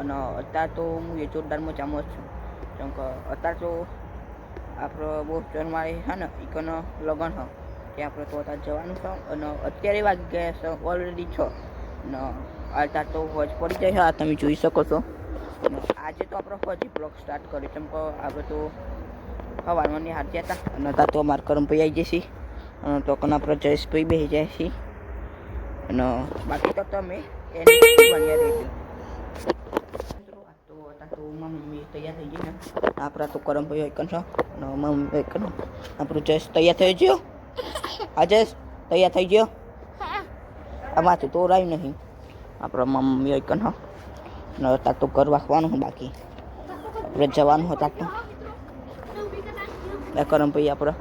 અને અત્યારે તો હું એ જોરદારમાં ચામો છું કેમ કે અત્યારે તો આપણે બહુ જન્મારે છે ને એકનો લગ્ન હ ત્યાં આપણે તો અત્યારે જવાનું છે અને અત્યારે વાગી ગયા છે ઓલરેડી 6 ને અત્યારે તો વોચ પડી જાય છે તમે જોઈ શકો છો. આજે તો આપણે ફરી બ્લોગ સ્ટાર્ટ કર્યો કેમ કે આપણે તો સવારમાં નિહાળ ગયા હતા અને અત્યારે તો અમારા કરમભાઈ આવી જશે અને તો કન આપણે જયેશભાઈ બેસી જાય છે અને બાકી તો તમે એની બન્યા રહેજો. તો મમ્મી તૈયાર થઈ ગઈ ને આપણા તો કરમભાઈ એક છે અને મમ્મી એક આપણું જયેશ તૈયાર થઈ ગયો. હા જયેશ તૈયાર થઈ ગયો. આમાંથી તો રાયું નહીં આપણા મમ્મી એક ને અત્યારે તો ઘર વાંચવાનું બાકી આપણે જવાનું હતા તો કરમભાઈ આપણે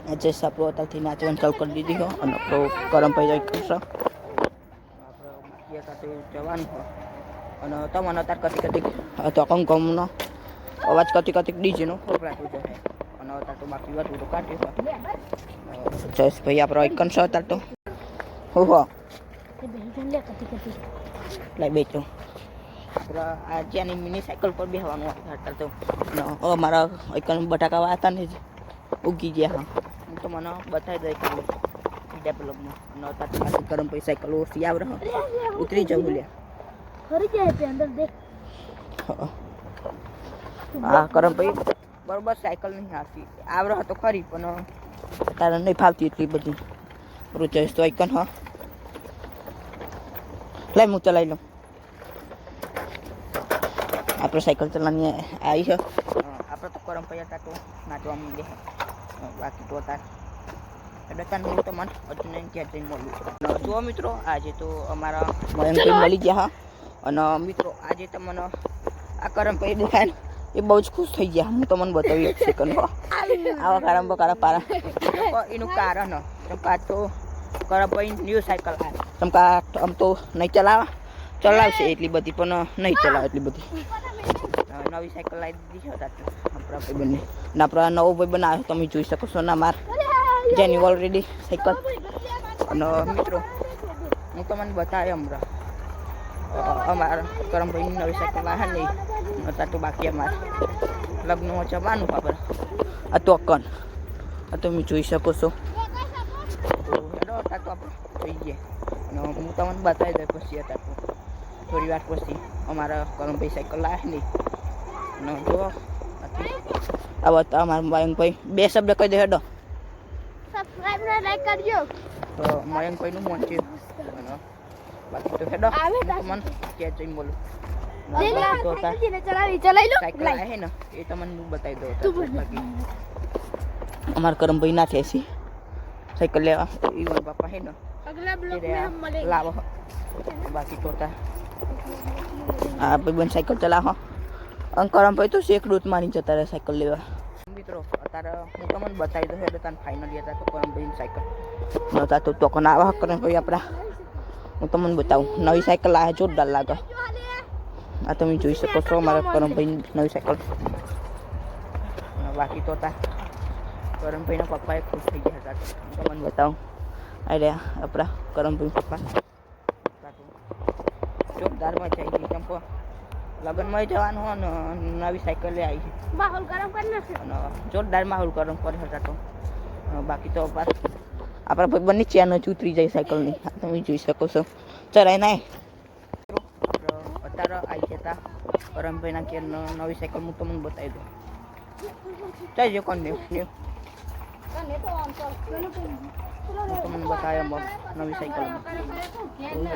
આજે આપણો અત્યારથી નાચવાનું ચાલુ કરી દીધી હો અને આપણો કરમભાઈ જાય કરશે આપણે બાકી અત્યારે જવાનું હોય અને તમને અત્યારે કતિક તો કંકમનો અવાજ કતિક ડીજેનો ખોપરાતું જશે અને અત્યારે તો બાકી વાત તો કાઢ્યું હોય જયેશભાઈ આપણો એક કરશે અત્યારે તો હું હો લાઈ બેચો આપણે આ જ્યાંની મિની સાયકલ પર બેસવાનું અત્યારે તો અમારા એક બટાકા હતા ને ઉગી ગયા હા હું તો મને બતાવી દઈ કે ડેવલપમાં અને અત્યારે પાછી કરમભાઈ સાયકલ ઓછી આવે ઉતરી જવું લે ફરી જાય અંદર દેખ હા કરમભાઈ બરોબર સાયકલ નહીં આવતી આવડે તો ખરી પણ તારે નહીં ફાવતી એટલી બધી રૂચેશ તો આઈકન હા લાઈ હું ચલાવી લઉં આપણે સાયકલ ચલાવવાની આવી છે આપણે તો કરમભાઈ હતા તો નાચવા માંગે બાકી તો હતા એટલે તને હું તમને હજુ નહીં ક્યાં જઈને મળ્યું જુઓ મિત્રો આજે તો અમારા મયંકભાઈ મળી ગયા હા અને મિત્રો આજે તમને આ કરમભાઈ દેખાય ને એ બહુ જ ખુશ થઈ ગયા હું તમને બતાવી એક સેકન્ડ આવા કારંબા પારા એનું કારણ ચમકા તો કરમભાઈ ન્યૂ સાયકલ આવે ચમકા આમ તો નહીં ચલાવશે એટલી બધી પણ નહીં ચલાવે એટલી બધી નવી સાયકલ લાવી દીધી છે આપણા ભાઈ બંને ને આપણા નવો ભાઈ બનાવ્યો તમે જોઈ શકો છો ને માર જેની ઓલરેડી સાયકલ અને મિત્રો હું તમને બતાવ્યો હમણાં અમારા કરમભાઈની નવી સાયકલ આવે નહીં અત્યારે તો બાકી અમારે લગ્નમાં જવાનું ખબર આ તો કન આ તમે જોઈ શકો છો અત્યારે તો આપણે જોઈએ અને હું તમને બતાવી દઉં પછી અત્યારે તો થોડી વાર પછી અમારા કરમભાઈ સાયકલ લાવે નહીં અને જો હવે તો અમારા મયંકભાઈ બે શબ્દ કહી દે હેડો સબસ્ક્રાઇબ ને લાઈક કરજો તો મયંકભાઈનું મોન છે અને બાકી તો હેડો મને ક્યાં જઈને બોલું સાયકલ આવે ને એ તમને હું બતાવી દઉં બાકી અમારા કરમભાઈ ના છે સાયકલ લેવા ઈવન બાપા હે ને લાવો બાકી તો આ ભાઈ સાયકલ ચલાવો કરમભાઈ તો શેખ રૂટ મારી જતા રહે સાયકલ લેવા મિત્રો અત્યારે હું તમને બતાવી દઉં એટલે તને ફાઇનલી હતા તો કરમભાઈની સાયકલ નતા તો તોકન આવા કરમભાઈ આપણા હું તમને બતાવું નવી સાયકલ આવે જોરદાર લાગે આ તમે જોઈ શકો છો મારા કરમભાઈની નવી સાયકલ બાકી તો હતા કરમભાઈના પપ્પા એ ખુશ થઈ ગયા હતા હું તમને બતાવું આ રહ્યા આપણા કરમભાઈ પપ્પા જોરદારમાં જઈ ગઈ કેમ કે લગ્નમાં જવાનું હોય ને નવી સાયકલ લઈ આવી છે માહોલ ગરમ કરી નાખે અને જોરદાર માહોલ ગરમ કરે હતા તો બાકી તો આપણા ભાઈ બંને ચેન જ ઉતરી જાય સાયકલની તમે જોઈ શકો છો ચરાય નાય અત્યારે આવી જતા કરમભાઈના કે નવી સાયકલ હું તમને બતાવી દઉં ચાલજો કોણ ને તમને બતાવ્યા નવી સાયકલ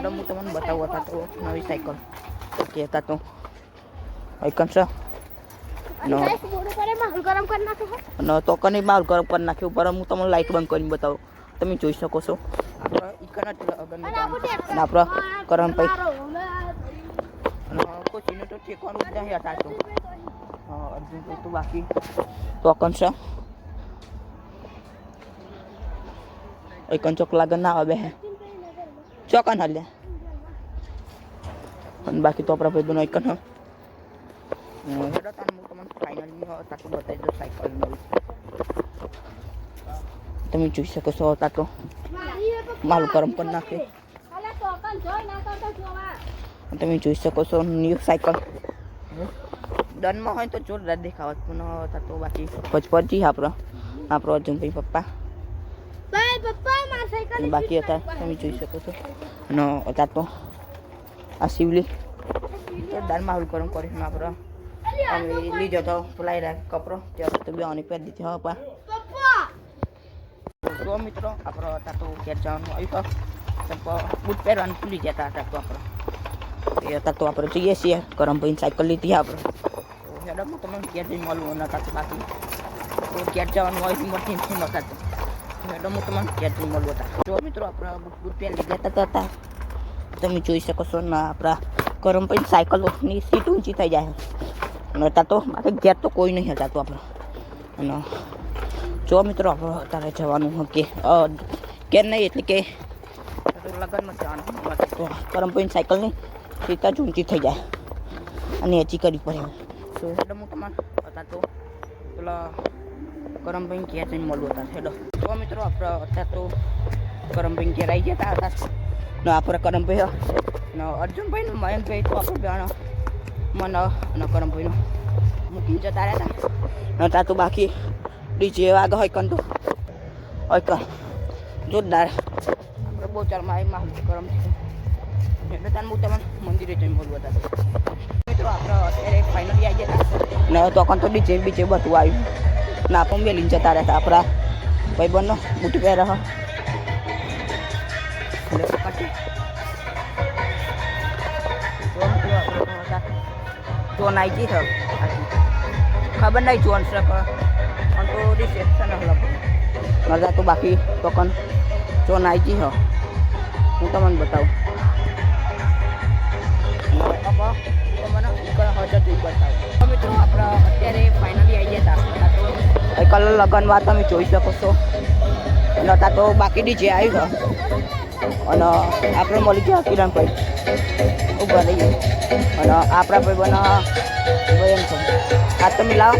હું તમને બતાવું હતા તો નવી સાયકલ કહેતા તો આઈકન છે અને તો કની માલ ગરમ કરી નાખ્યું પર હું તમને લાઇટ બંધ કરીને બતાવું તમે જોઈ શકો છો આપણે ઈકન અને આપણા કરમભાઈ અને કોચીને તો ઠેકવાનું જ નહીં હતા તો અર્જુન તો બાકી તો કન છે એકન ચોક લાગન ના આવે હે ચોકન હાલે અને બાકી તો આપણા ભાઈ બનો એકન હ હેડો તાન હું તમને ફાઇનલી તાતું બતાવી દઉં સાયકલ નવી તમે જોઈ શકો છો હતા તો માલું ગરમ કરી નાખ્યું. તમે જોઈ શકો છો ન્યૂ સાયકલ ડનમાં હોય તો જોરદાર દેખાવત પણ હતા તો બાકી પચપચી આપણો અર્જુનભાઈ પપ્પા બાકી હતા તમે જોઈ શકો છો. અને હતા તો આ શિવલી જોરદાર માલું ગરમ કરીને આપણો અમે લીધો તો ફુલાઈ રહ્યા કપડો ત્યારે તો બે પહેરી દીધી હા પપ્પા. તો મિત્રો આપણો હતા તો ઘેર જવાનું આવ્યું બૂટ પહેરવાનું ભૂલી જતા હતા તો આપણે એ હતા તો આપણે જઈએ છીએ કરમભાઈ સાયકલ લીધી આપણે તો હેડમાં તમને ઘેર જઈને મળવું નતા તો બાકી તો ઘેર જવાનું હોય ઇમરજન્સી નતા તો હેડમાં તમને ઘેર જઈને મળવું હતા. જો મિત્રો આપણા બૂટ પહેરી જતા હતા તમે જોઈ શકો છો ને આપણા કરમભાઈ સાયકલોની સીટ ઊંચી થઈ જાય નતા તો બાકી ઘેર તો કોઈ નહીં હતા તો આપણે. અને જો મિત્રો આપણે અત્યારે જવાનું કે ઘેર નહીં એટલે કે લગ્નમાં જવાનું તો કરમભાઈ સાયકલની સીતા જ ઊંચી થઈ જાય અને એચી કરી પડે. તો હેડો હું તમારે હતા તો પેલા કરમભાઈ ઘેર જઈને મળવું હતા હેડો. તો મિત્રો આપણે અત્યારે તો કરમભાઈ ઘેર આવી જતા હતા ને આપણે કરમભાઈ ને અર્જુનભાઈ ને મયંકભાઈ તો આપણે બેનો મને અને કરમભાઈનો મૂકીને જતા રહ્યા હતા નતા તો બાકી ડીજે આગળ હોય કંતો હોય કર જોરદાર આપણે બહુ ચારમાં આવી કરમ એટલે તાર હું તમને મંદિરે જઈને બોલવું હતા. મિત્રો આપણે અત્યારે ફાઇનલી આવી ગયા ને તો કંતો ડીજે બીજે બધું આવ્યું ને આપણે મેલીને જતા રહેતા આપણા ભાઈબંધનો બૂટ પહેર જોન આવી જઈ ખબર નહીં જોન છે પણ તો રિસેપ્શન મજા તો બાકી તો કન જોન આવી જઈ હું તમને બતાવું મિત્રો આપણે અત્યારે ફાઇનલી આવી ગયા હતા કલર લગ્નમાં તમે જોઈ શકો છો નતા તો બાકી ડીજે આવ્યું અને આપણે મળી ગયા કિરણભાઈ ઉભા રહીએ અને આપણા ભાઈ બના એમ છે આ તમે લાવો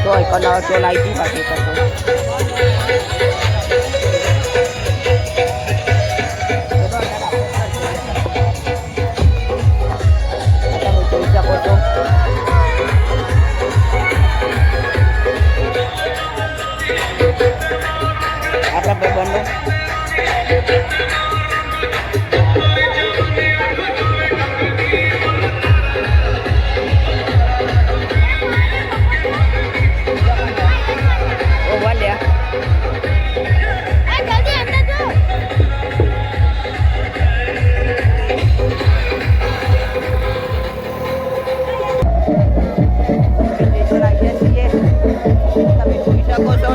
તો કલર તો લાવી બાકી કરતો જોઈ શકો છો. આપણા ભાઈ બંને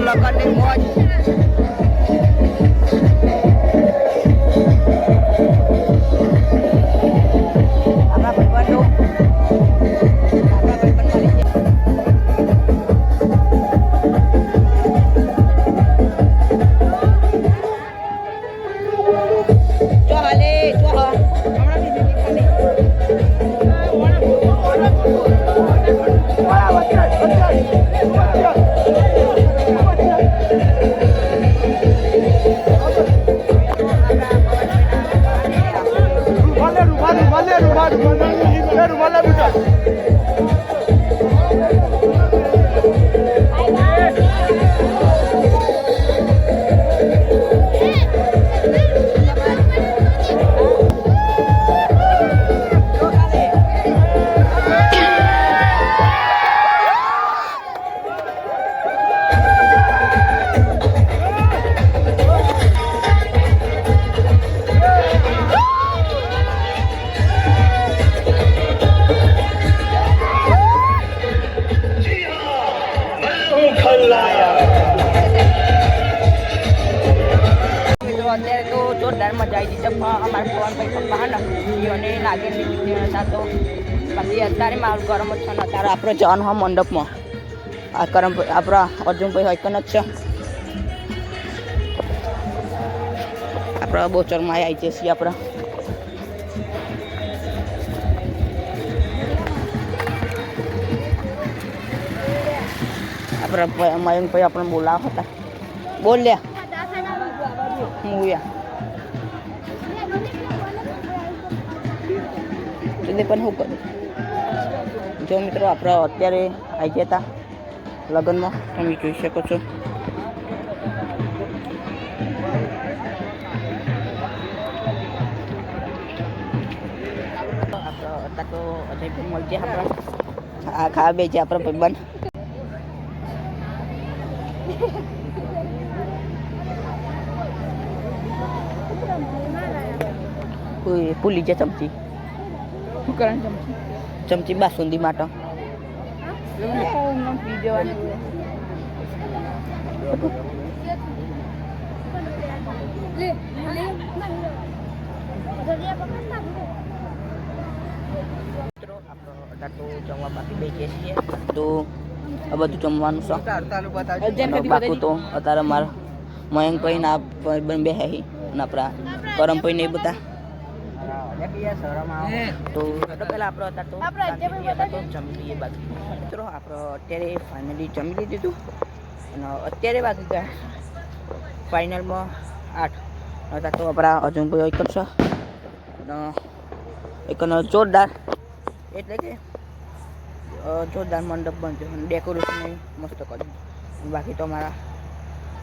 લગનની મોજ આપણા ભાઈબંધો જો હાલે જો હમણાં અત્યારે તો જોરદાર મજા આવી જશે અમારા પવનભાઈ પપ્પા ને અને નાગેશની હતા તો બાકી અત્યારે મારું ગરમ જ છે ને અત્યારે આપણે જવાનું હા મંડપમાં આ કરમ આપણા અર્જુનભાઈ હૈકન જ છે આપણા બોચરમાં આવી જઈએ છીએ આપણે આપણા મયંકભાઈ આપણે બોલાવા હતા બોલ લે દાસા ના બાજુ હું યા તે પણ શું કરું જો મિત્રો આપણે અત્યારે આવી ગયા હતા લગ્નમાં તમે જોઈ શકો છો આપણે તો અજય પણ મળશે આપણે આ ખાવા બે છે આપણે ભાઈબંધ કોઈ ભૂલી જાય ચમચી શું કરવાનું ચમચી બાસુંદી માટે તો જમવા બાકી બેસીએ છીએ તો આ બધું જમવાનું છે બાકી તો અત્યારે મારા મયંકભાઈ ના ભાઈબંધ બે હે અને આપણા કરમભાઈ ને એ બધા તો પેલા આપણે તો જમી લઈએ બાકી મિત્રો આપણે અત્યારે ફાઇનલી જમી લીધું અને અત્યારે બાકી ગયા ફાઇનલમાં 8 હતા તો આપણા અજુભાઈ એક છે એક જોરદાર એટલે કે જોરદાર મંડપ બનશે અને ડેકોરેશન મસ્ત કર્યું બાકી તો અમારા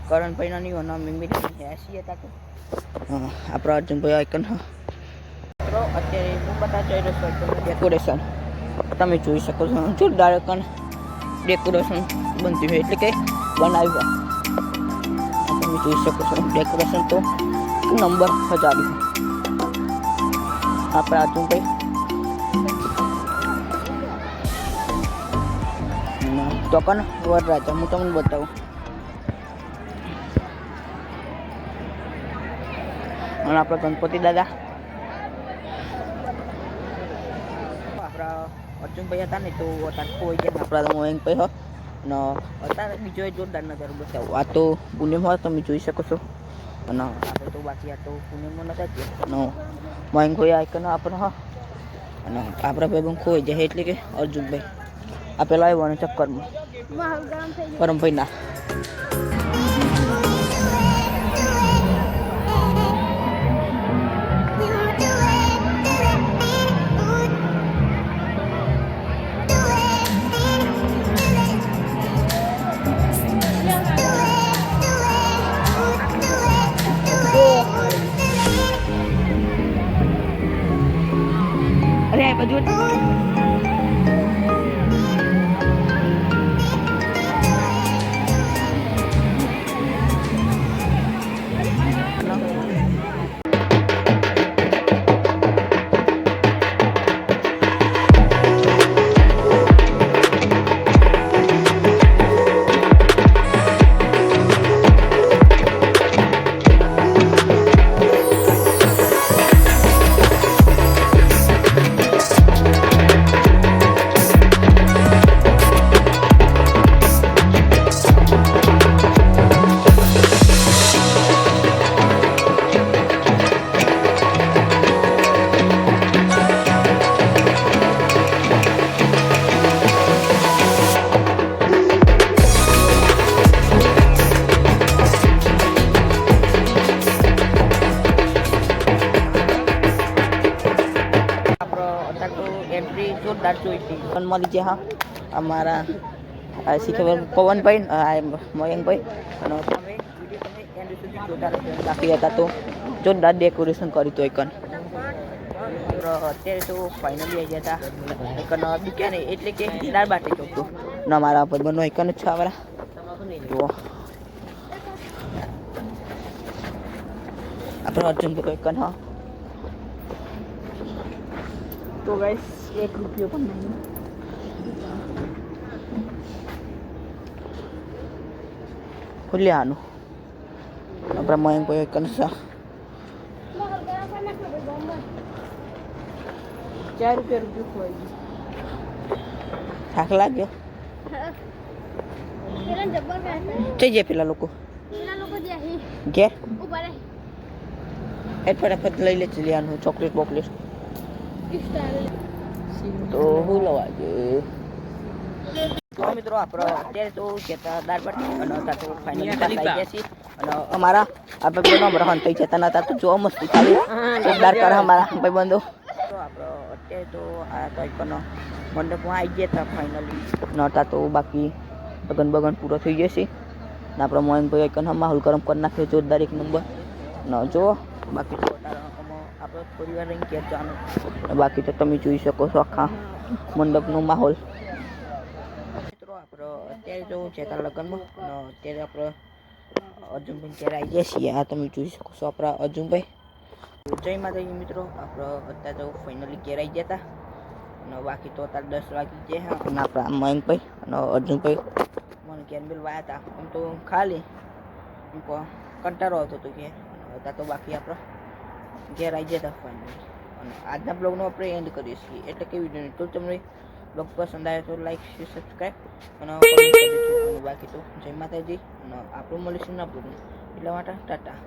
કરણભાઈના નહીં અને મિમી એસી હતા તો આપણા અર્જુનભાઈ આઈકન અત્યારે હું બધા જઈ રહ્યો છું ડેકોરેશન તમે જોઈ શકો છો જોરદાર કણ ડેકોરેશન બનતી હોય એટલે કે બનાવ્યું તમે જોઈ શકો છો ડેકોરેશન તો નંબર 1000 આપણા અર્જુનભાઈ તો કણ વરરાજા હું તમને બતાવું અને આપણા ગણપતિ દાદા આપણા અર્જુનભાઈ હતા ને તો અત્યારે કોઈ ગયા આપણા મોયંકભાઈ હો અને અત્યારે બીજો જોરદાર નજારો બતાવો આ તો પુણ્યમાં તમે જોઈ શકો છો અને આપણે તો બાકી આ તો પુણ્યમાં નતા ગયા અને મોયંકભાઈ આઈકન આપણે હા અને આપણા ભાઈ ખોઈ જાય એટલે કે અર્જુનભાઈ આ પેલા આવ્યો ચક્કરમાં પરમભાઈ ના અરે બધું એન્ટ્રી જોરદાર જોઈતી પણ મળી ગયા હા અમારા શીખેબર પવનભાઈ મયંકભાઈ અને તમે વિડીયો એન્ડ સુધી જોતા બાકી હતા તો જોરદાર ડેકોરેશન કર્યું હતું એકન અત્યારે તો ફાઇનલી આવી ગયા હતા એકન દુકાને એટલે કે દાળ બાટી ચોકતું ને અમારા ભાઈબંધનો એકન જ છે આવરા જુઓ આપણે અર્જુનભાઈ એકન હા તો ગાઈસ 1 રૂપિયો પણ નહીં ખુલ્યાનું આપણા મયંકભાઈ કનસા 4 રૂપિયો ખોઈ થાક લાગ્યો જઈ જાય પેલા લોકો ઘેર ફટાફટ લઈ લે ચલિયાનું ચોકલેટ બોકલેટ તો હું લવા જોઈએ તો મિત્રો આપણે અત્યારે તો કહેતા દાળ બાટી અને અત્યારે તો ફાઇનલી આવી ગયા છીએ અને અમારા આ ભાઈબંધો અમારા થઈ જતા નતા તો જોવા મસ્તી ખાલી જોરદાર કરે અમારા ભાઈબંધો. તો આપણે અત્યારે તો આ તારીખનો મંડપમાં આવી ગયા હતા ફાઇનલી નહોતા તો બાકી લગન બગન પૂરો થઈ જશે ને આપણે મોહનભાઈ કન માહોલ ગરમ કરી નાખ્યો જોરદાર એક નંબર ન જો બાકી તો આપણે થોડી વાર રહી ગયા જવાનું બાકી તો તમે જોઈ શકો છો આખા મંડપનો માહોલ. મિત્રો આપણે અત્યારે જો છે ત્યાં લગ્નમાં અત્યારે આપણે અર્જુનભાઈ ત્યારે આવી ગયા છીએ. આ તમે જોઈ શકો છો આપણા અર્જુનભાઈ. જય માતાજી મિત્રો, આપણે અત્યારે તો ફાઇનલી ઘેર આવી ગયા હતા અને બાકી તો અત્યારે 10 વાગી ગયા અને આપણા મયંકભાઈ અને અર્જુનભાઈ મને ઘેર મિલવા આવ્યા હતા. આમ તો ખાલી કંટાળો આવતો હતો કે અત્યારે તો બાકી આપણે ઘેર આવી ગયા હતા ફાઇનલી અને આજના બ્લોગનો આપણે એન્ડ કરીએ છીએ. એટલે કે વિડીયો તો તમને બ્લોગ પસંદ આવે તો લાઈક શેર સબસ્ક્રાઈબ અને બાકી તો જય માતાજી અને આપણું મળીશું ના બ્લોગમાં એટલા માટે ટાટા.